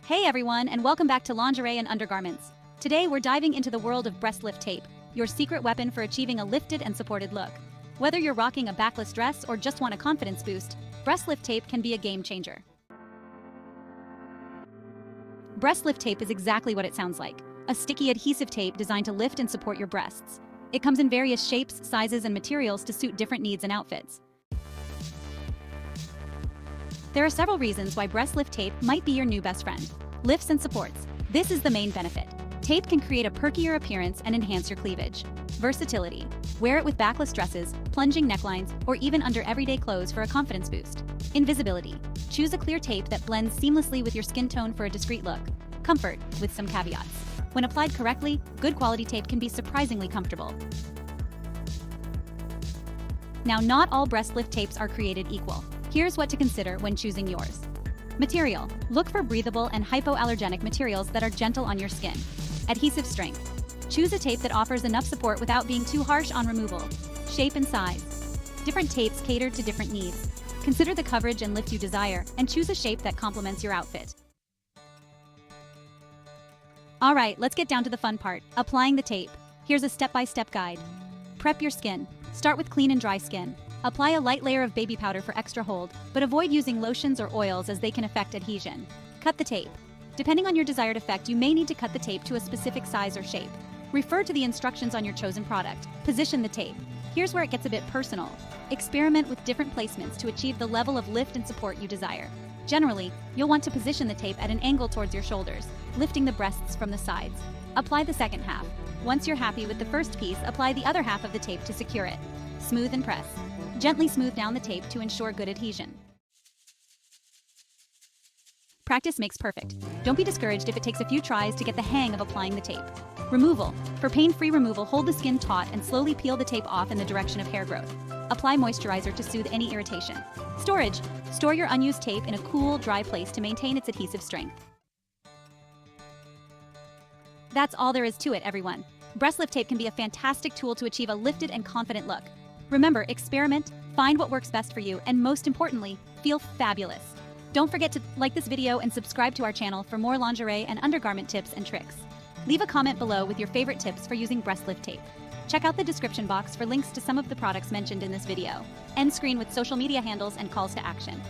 Hey everyone, and welcome back to Lingerie and Undergarments. Today we're diving into the world of breast lift tape, your secret weapon for achieving a lifted and supported look. Whether you're rocking a backless dress or just want a confidence boost, breast lift tape can be a game changer. Breast lift tape is exactly what it sounds like, a sticky adhesive tape designed to lift and support your breasts. It comes in various shapes, sizes, and materials to suit different needs and outfits. There are several reasons why breast lift tape might be your new best friend. Lifts and supports. This is the main benefit. Tape can create a perkier appearance and enhance your cleavage. Versatility. Wear it with backless dresses, plunging necklines, or even under everyday clothes for a confidence boost. Invisibility. Choose a clear tape that blends seamlessly with your skin tone for a discreet look. Comfort, with some caveats. When applied correctly, good quality tape can be surprisingly comfortable. Now, not all breast lift tapes are created equal. Here's what to consider when choosing yours. Material. Look for breathable and hypoallergenic materials that are gentle on your skin. Adhesive strength. Choose a tape that offers enough support without being too harsh on removal. Shape and size. Different tapes cater to different needs. Consider the coverage and lift you desire, and choose a shape that complements your outfit. Alright, let's get down to the fun part, applying the tape. Here's a step-by-step guide. Prep your skin. Start with clean and dry skin. Apply a light layer of baby powder for extra hold, but avoid using lotions or oils as they can affect adhesion. Cut the tape. Depending on your desired effect, you may need to cut the tape to a specific size or shape. Refer to the instructions on your chosen product. Position the tape. Here's where it gets a bit personal. Experiment with different placements to achieve the level of lift and support you desire. Generally, you'll want to position the tape at an angle towards your shoulders, lifting the breasts from the sides. Apply the second half. Once you're happy with the first piece, apply the other half of the tape to secure it. Smooth and press. Gently smooth down the tape to ensure good adhesion. Practice makes perfect. Don't be discouraged if it takes a few tries to get the hang of applying the tape. Removal. For pain-free removal, hold the skin taut and slowly peel the tape off in the direction of hair growth. Apply moisturizer to soothe any irritation. Storage. Store your unused tape in a cool, dry place to maintain its adhesive strength. That's all there is to it, everyone. Breast lift tape can be a fantastic tool to achieve a lifted and confident look. Remember, experiment, find what works best for you, and most importantly, feel fabulous. Don't forget to like this video and subscribe to our channel for more lingerie and undergarment tips and tricks. Leave a comment below with your favorite tips for using breast lift tape. Check out the description box for links to some of the products mentioned in this video. End screen with social media handles and calls to action.